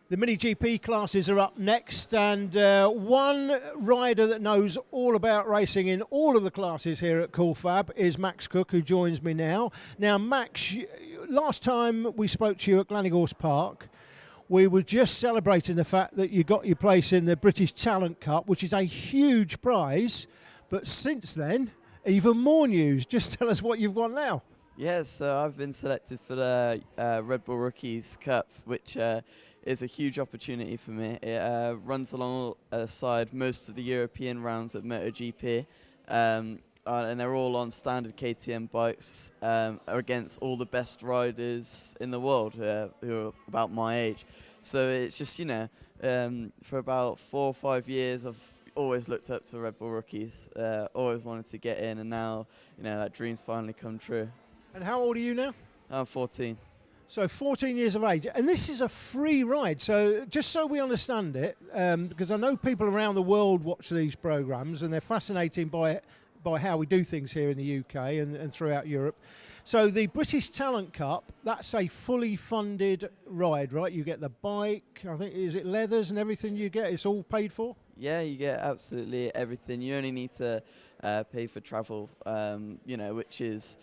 The MiniGP classes are up next, and one rider that knows all about racing in all of the classes here at FAB is Max Cook, who joins me now. Now, Max, last time we spoke to you at Glanigorse Park, we were just celebrating the fact that you got your place in the British Talent Cup, which is a huge prize. But since then, even more news. Just tell us what you've won now. Yes, so I've been selected for the Red Bull Rookies Cup, which is a huge opportunity for me. It runs alongside most of the European rounds at MotoGP, and they're all on standard KTM bikes against all the best riders in the world who are about my age. So it's just, for about 4 or 5 years I've always looked up to Red Bull Rookies, always wanted to get in, and now that dream's finally come true. And how old are you now? I'm 14. So 14 years of age, and this is a free ride. So just so we understand it, because I know people around the world watch these programs and they're fascinated by how we do things here in the UK and throughout Europe. So the British Talent Cup, that's a fully funded ride, right? You get the bike, I think, is it leathers and everything you get? It's all paid for? Yeah, you get absolutely everything. You only need to pay for travel, which is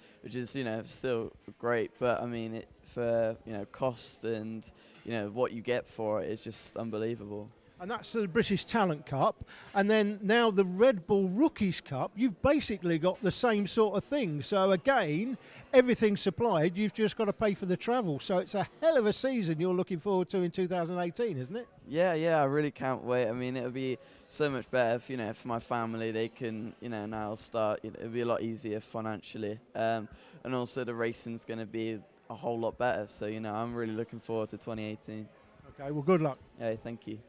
still great. But I mean, for cost and what you get for it is just unbelievable. And that's the British Talent Cup. And then now the Red Bull Rookies Cup, you've basically got the same sort of thing. So again, everything's supplied, you've just got to pay for the travel. So it's a hell of a season you're looking forward to in 2018, isn't it? Yeah, I really can't wait. I mean, it'll be so much better if, for my family, they can, now start, it'll be a lot easier financially. And also the racing's going to be a whole lot better. So, I'm really looking forward to 2018. Okay, well, good luck. Yeah, thank you.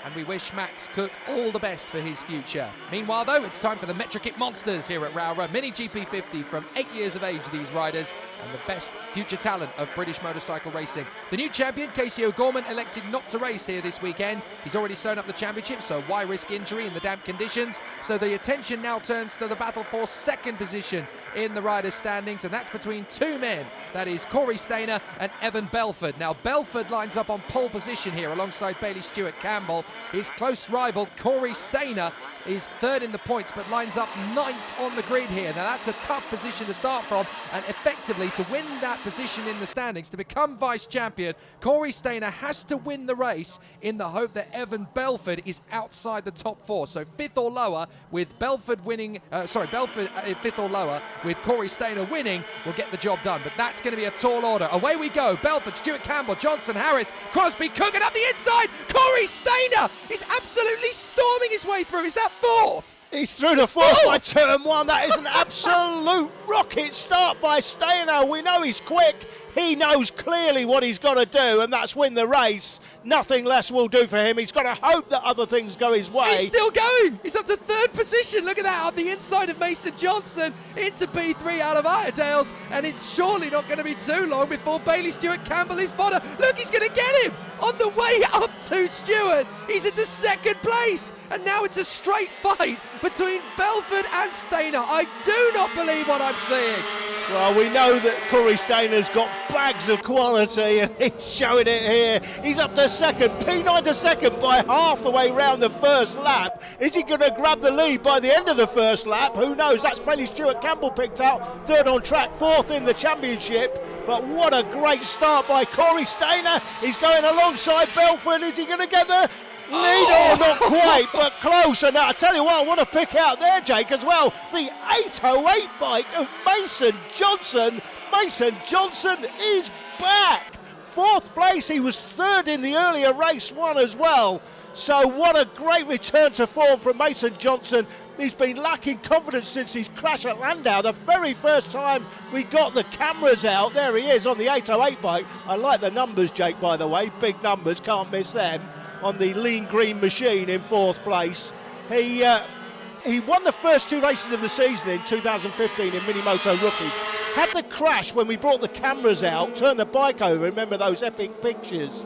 And we wish Max Cook all the best for his future. Meanwhile, though, it's time for the Metrokit Monsters here at Rowra. MiniGP50 from 8 years of age, these riders, and the best future talent of British motorcycle racing. The new champion, Casey O'Gorman, elected not to race here this weekend. He's already sewn up the championship, so why risk injury in the damp conditions? So the attention now turns to the battle for second position in the riders' standings, and that's between two men. That is Corey Stainer and Evan Belford. Now, Belford lines up on pole position here alongside Bailey Stewart-Campbell. His close rival, Corey Stainer, is third in the points, but lines up 9th on the grid here. Now, that's a tough position to start from, and effectively, to win that position in the standings, to become vice champion, Corey Stainer has to win the race in the hope that Evan Belford is outside the top 4. So 5th or lower, with Belford winning, Belford 5th or lower, with Corey Stainer winning, will get the job done. But that's going to be a tall order. Away we go. Belford, Stewart-Campbell, Johnson, Harris, Crosby, Cook, and up the inside, Corey Stainer is absolutely storming his way through. Is that 4th? He's through the 4th by turn 1. That is an absolute rocket start by Stainer. We know he's quick. He knows clearly what he's got to do, and that's win the race. Nothing less will do for him. He's got to hope that other things go his way. He's still going. He's up to 3rd position. Look at that, up the inside of Mason Johnson into P3 out of Iredale's, and it's surely not going to be too long before Bailey Stewart-Campbell is fodder. Look, he's going to get him on the way up to Stewart. He's into 2nd place, and now it's a straight fight between Belford and Stainer. I do not believe what I'm seeing. Well, we know that Corey Stainer's got bags of quality, and he's showing it here. He's up to 2nd, P9 to 2nd by half the way round the first lap. Is he going to grab the lead by the end of the first lap? Who knows? That's Bailey Stewart-Campbell picked out 3rd on track, 4th in the championship. But what a great start by Corey Stainer. He's going alongside Belford. Is he going to get the lead? Oh, not quite, but close. And I tell you what, I want to pick out there, Jake, as well, the 808 bike of Mason Johnson. Mason Johnson is back. 4th place. He was 3rd in the earlier race one as well. So what a great return to form from Mason Johnson. He's been lacking confidence since his crash at Landau. The very first time we got the cameras out, there he is on the 808 bike. I like the numbers, Jake, by the way. Big numbers, can't miss them. On the lean green machine in 4th place. He won the first 2 races of the season in 2015 in Minimoto Rookies. Had the crash when we brought the cameras out, turned the bike over. Remember those epic pictures,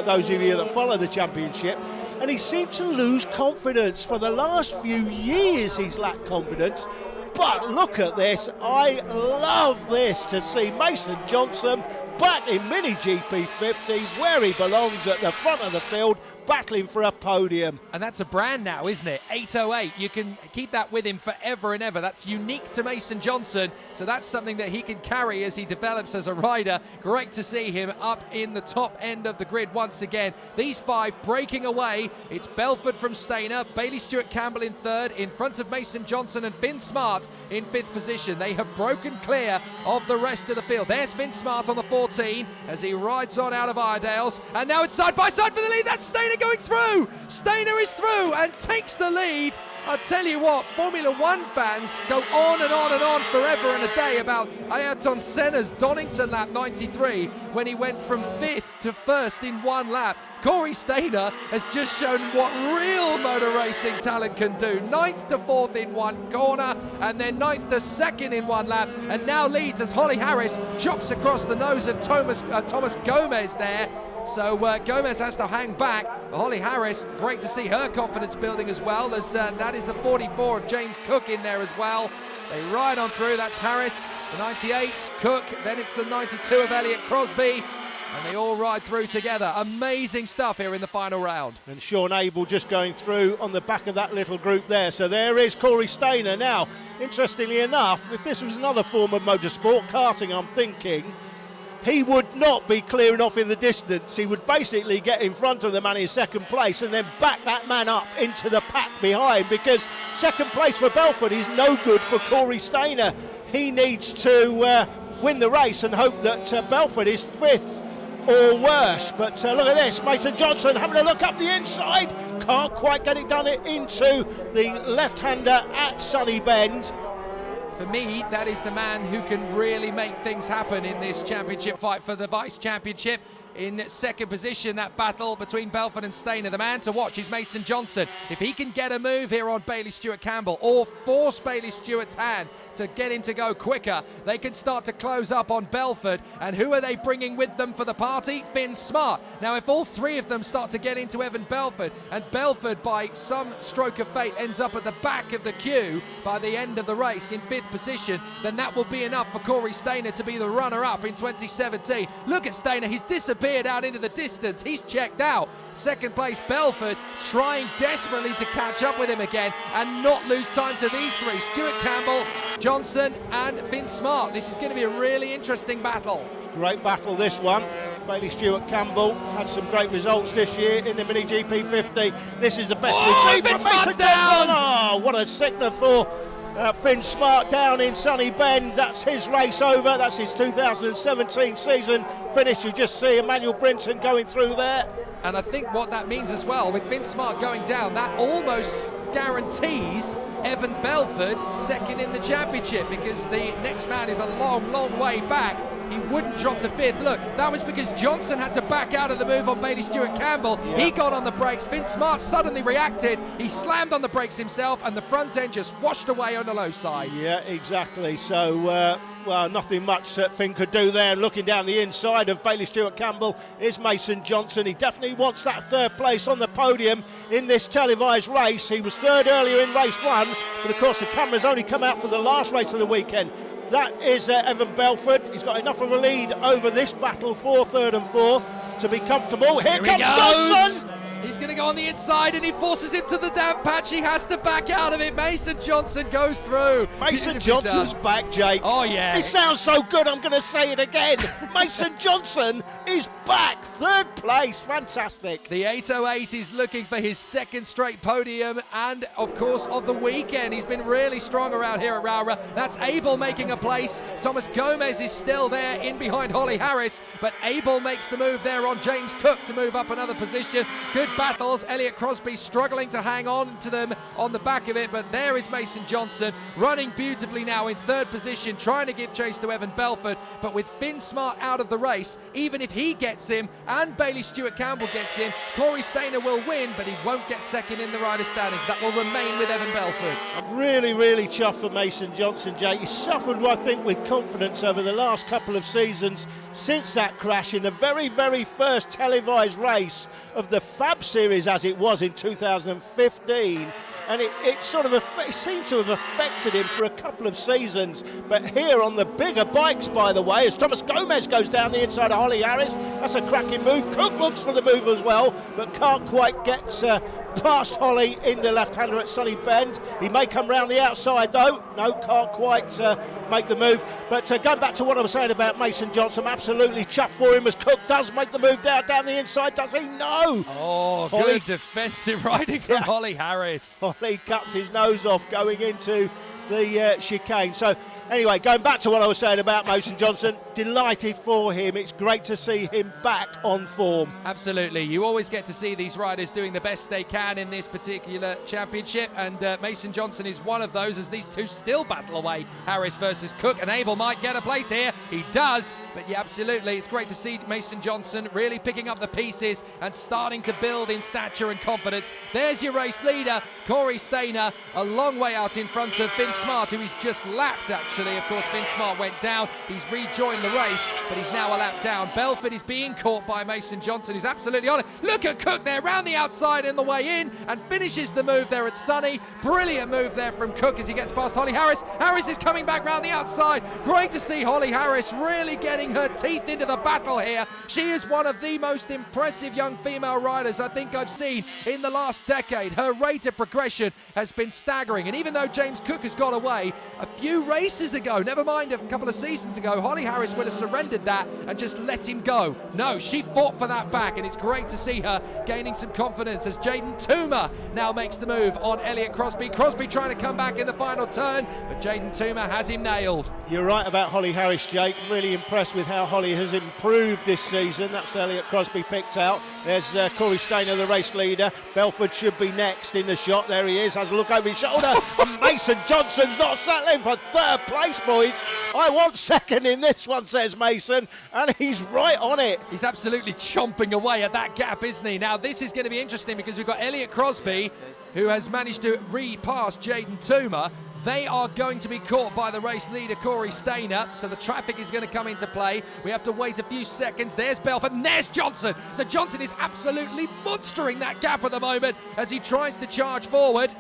those of you that follow the championship. And he seemed to lose confidence. For the last few years he's lacked confidence. But look at this, I love this, to see Mason Johnson back in MiniGP50 where he belongs, at the front of the field, battling for a podium. And that's a brand now, isn't it? 808. You can keep that with him forever and ever. That's unique to Mason Johnson. So that's something that he can carry as he develops as a rider. Great to see him up in the top end of the grid once again. These five breaking away. It's Belford from Stainer, Bailey Stewart-Campbell in third, in front of Mason Johnson and Finn Smart in fifth position. They have broken clear of the rest of the field. There's Finn Smart on the 14 as he rides on out of Iredale's. And now it's side by side for the lead. That's Stainer going through. Stainer is through and takes the lead. I'll tell you what, Formula One fans go on and on and on forever and a day about Ayrton Senna's Donington lap 93 when he went from 5th to 1st in one lap. Corey Stainer has just shown what real motor racing talent can do. 9th to 4th in one corner and then 9th to 2nd in one lap, and now leads as Holly Harris chops across the nose of Thomas Gomez there. So Gomez has to hang back. Holly Harris, great to see her confidence building as well. As that is the 44 of James Cook in there as well. They ride on through. That's Harris, the 98, Cook, then it's the 92 of Elliot Crosby. And they all ride through together. Amazing stuff here in the final round. And Sean Abel just going through on the back of that little group there. So there is Corey Stainer. Now, interestingly enough, if this was another form of motorsport, karting, I'm thinking, he would not be clearing off in the distance. He would basically get in front of the man in second place and then back that man up into the pack behind, because second place for Belford is no good for Corey Stainer. He needs to win the race and hope that Belford is 5th or worse. But look at this, Mason Johnson having a look up the inside. Can't quite get it done into the left-hander at Sunny Bend. For me, that is the man who can really make things happen in this championship fight for the vice championship. In second position, that battle between Belford and Stainer. The man to watch is Mason Johnson. If he can get a move here on Bailey Stewart-Campbell or force Bailey Stewart's hand to get him to go quicker, they can start to close up on Belford. And who are they bringing with them for the party? Finn Smart. Now, if all three of them start to get into Evan Belford, and Belford by some stroke of fate ends up at the back of the queue by the end of the race in 5th position, then that will be enough for Corey Stainer to be the runner-up in 2017. Look at Stainer, he's disappeared out into the distance. He's checked out. Second place Belford trying desperately to catch up with him again and not lose time to these three: Stewart-Campbell, Johnson and Finn Smart. This is going to be a really interesting battle. Great battle, this one. Bailey Stewart-Campbell had some great results this year in the MiniGP50. This is the best we've seen from Mason Johnson. Oh, what a sickener for Finn Smart down in Sunny Bend. That's his race over. That's his 2017 season finish. You just see Emmanuel Brinton going through there. And I think what that means as well, with Finn Smart going down, that almost guarantees Evan Belford second in the championship, because the next man is a long, long way back. He wouldn't drop to 5th. Look, that was because Johnson had to back out of the move on Bailey Stewart-Campbell. Yeah. He got on the brakes. Finn Smart suddenly reacted. He slammed on the brakes himself, and the front end just washed away on the low side. Yeah, exactly. So, well, nothing much that Finn could do there. Looking down the inside of Bailey Stewart-Campbell is Mason Johnson. He definitely wants that 3rd place on the podium in this televised race. He was 3rd earlier in race 1, but of course the cameras only come out for the last race of the weekend. That is Evan Belford. He's got enough of a lead over this battle for 3rd and 4th to be comfortable. Here comes Johnson! He's going to go on the inside and he forces him to the damp patch. He has to back out of it. Mason Johnson goes through. Mason Johnson's back, Jake. Oh, yeah. It sounds so good, I'm going to say it again. Mason Johnson is back. 3rd place. Fantastic. The 808 is looking for his 2nd straight podium and, of course, of the weekend. He's been really strong around here at Rowra. That's Abel making a place. Thomas Gomez is still there in behind Holly Harris, but Abel makes the move there on James Cook to move up another position. Good battles. Elliot Crosby struggling to hang on to them on the back of it, but there is Mason Johnson running beautifully now in 3rd position, trying to give chase to Evan Belford, but with Finn Smart out of the race, even if he gets him and Bailey Stewart-Campbell gets him, Corey Stainer will win, but he won't get second in the rider standings. That will remain with Evan Belford. I'm really, really chuffed for Mason Johnson, Jake. He's suffered, I think, with confidence over the last couple of seasons since that crash in the very, very first televised race of the FAB series as it was in 2015. and it sort of it seemed to have affected him for a couple of seasons. But here on the bigger bikes, by the way, as Thomas Gomez goes down the inside of Holly Harris, that's a cracking move. Cook looks for the move as well, but can't quite get past Holly in the left-hander at Sunny Bend. He may come round the outside though. No, can't quite make the move. But going back to what I was saying about Mason Johnson, I'm absolutely chuffed for him as Cook does make the move down the inside. Does he? No. Oh, Holly, good defensive riding from Holly Harris. Holly cuts his nose off going into the chicane. So anyway, going back to what I was saying about Mason Johnson, delighted for him. It's great to see him back on form. Absolutely. You always get to see these riders doing the best they can in this particular championship, and Mason Johnson is one of those, as these two still battle away, Harris versus Cook, and Abel might get a place here. He does, but yeah, absolutely. It's great to see Mason Johnson really picking up the pieces and starting to build in stature and confidence. There's your race leader, Corey Stainer, a long way out in front of Finn Smart, who he's just lapped, actually. Of course, Finn Smart went down. He's rejoined the race, but he's now a lap down. Belford is being caught by Mason Johnson, who's absolutely on it. Look at Cook there, round the outside in the way in, and finishes the move there at Sunny. Brilliant move there from Cook as he gets past Holly Harris. Harris is coming back round the outside. Great to see Holly Harris really getting her teeth into the battle here. She is one of the most impressive young female riders I think I've seen in the last decade. Her rate of progression has been staggering, and even though James Cook has got away a few races ago, never mind a couple of seasons ago, Holly Harris would have surrendered that and just let him go. No, she fought for that back, and it's great to see her gaining some confidence as Jaden Toomer now makes the move on Elliot Crosby. Crosby trying to come back in the final turn, but Jaden Toomer has him nailed. You're right about Holly Harris, Jake. Really impressed with how Holly has improved this season. That's Elliot Crosby picked out. There's Corey Stainer, the race leader. Belford should be next in the shot. There he is, has a look over his shoulder. And Mason Johnson's not settling for third place, boys. I want second in this one, says Mason, and he's right on it. He's absolutely chomping away at that gap, isn't he? Now, this is going to be interesting because we've got Elliot Crosby, who has managed to repass Jaden Toomer. They are going to be caught by the race leader, Corey Stainer, so the traffic is going to come into play. We have to wait a few seconds. There's Belford, and there's Johnson. So Johnson is absolutely monstering that gap at the moment as he tries to charge forward.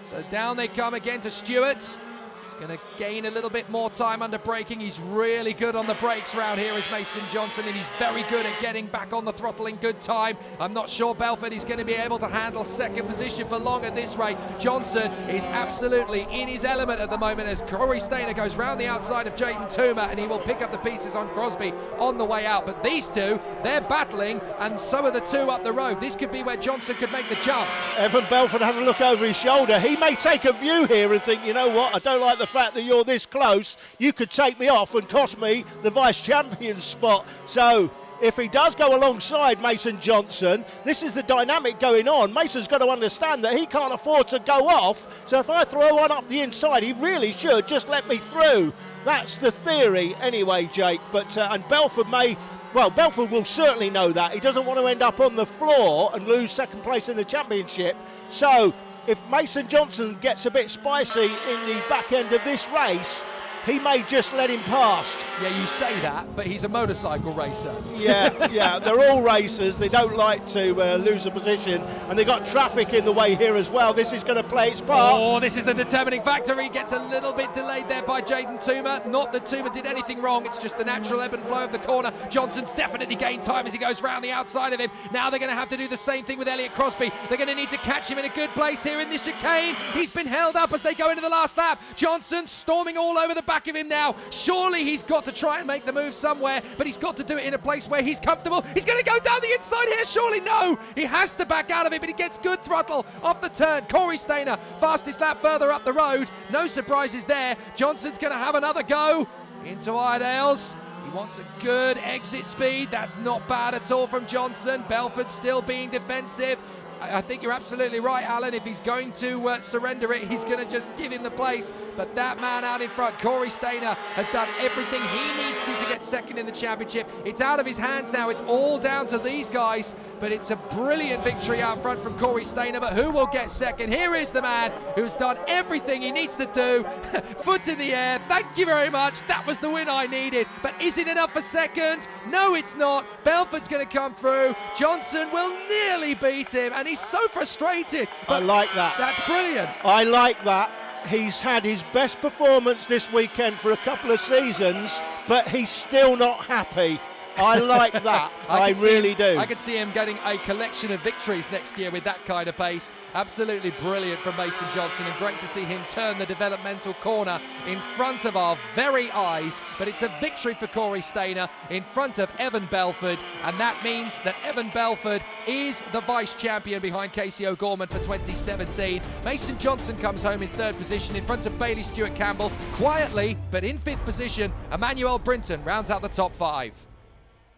So down they come again to Stewart. He's going to gain a little bit more time under braking. He's really good on the brakes round here as Mason Johnson, and he's very good at getting back on the throttle in good time. I'm not sure Belford is going to be able to handle second position for long at this rate. Johnson is absolutely in his element at the moment as Corey Stainer goes round the outside of Jaden Toomer, and he will pick up the pieces on Crosby on the way out. But these two, they're battling, and so are the two up the road. This could be where Johnson could make the jump. Evan Belford has a look over his shoulder. He may take a view here and think, you know what, I don't like the fact that you're this close. You could take me off and cost me the vice champion spot. So if he does go alongside Mason Johnson, this is the dynamic going on. Mason's got to understand that he can't afford to go off. So if I throw one up the inside, he really should just let me through. That's the theory anyway, Jake. But and Belford may, well, Belford will certainly know that. He doesn't want to end up on the floor and lose second place in the championship. So if Mason Johnson gets a bit spicy in the back end of this race, he may just let him past. Yeah, you say that, but he's a motorcycle racer. Yeah, they're all racers. They don't like to lose a position, and they got traffic in the way here as well. This is going to play its part. Oh, this is the determining factor. He gets a little bit delayed there by Jaden Toomer. Not that Toomer did anything wrong. It's just the natural ebb and flow of the corner. Johnson's definitely gained time as he goes round the outside of him. Now they're going to have to do the same thing with Elliot Crosby. They're going to need to catch him in a good place here in this chicane. He's been held up as they go into the last lap. Johnson storming all over the back of him now. Surely he's got to try and make the move somewhere, but he's got to do it in a place where he's comfortable. He's going to go down the inside here. Surely no. He has to back out of it, but he gets good throttle off the turn. Corey Stainer, fastest lap further up the road. No surprises there. Johnson's going to have another go into Iredale's. He wants a good exit speed. That's not bad at all from Johnson. Belford still being defensive. I think you're absolutely right, Alan. If he's going to surrender it, he's going to just give him the place. But that man out in front, Corey Stainer, has done everything he needs to get second in the championship. It's out of his hands now. It's all down to these guys. But it's a brilliant victory out front from Corey Stainer. But who will get second? Here is the man who's done everything he needs to do. Foot in the air. Thank you very much. That was the win I needed. But is it enough for second? No, it's not. Belford's going to come through. Johnson will nearly beat him. And and he's so frustrated. I like that. That's brilliant. I like that. He's had his best performance this weekend for a couple of seasons, but he's still not happy. I like that. I really do. I could see him getting a collection of victories next year with that kind of pace. Absolutely brilliant from Mason Johnson, and great to see him turn the developmental corner in front of our very eyes. But it's a victory for Corey Stainer in front of Evan Belford, and that means that Evan Belford is the vice champion behind Casey O'Gorman for 2017. Mason Johnson comes home in third position in front of Bailey Stewart Campbell. Quietly, but in fifth position, Emmanuel Brinton rounds out the top 5.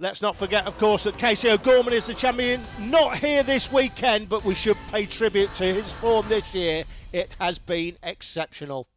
Let's not forget, of course, that Casey O'Gorman is the champion. Not here this weekend, but we should pay tribute to his form this year. It has been exceptional.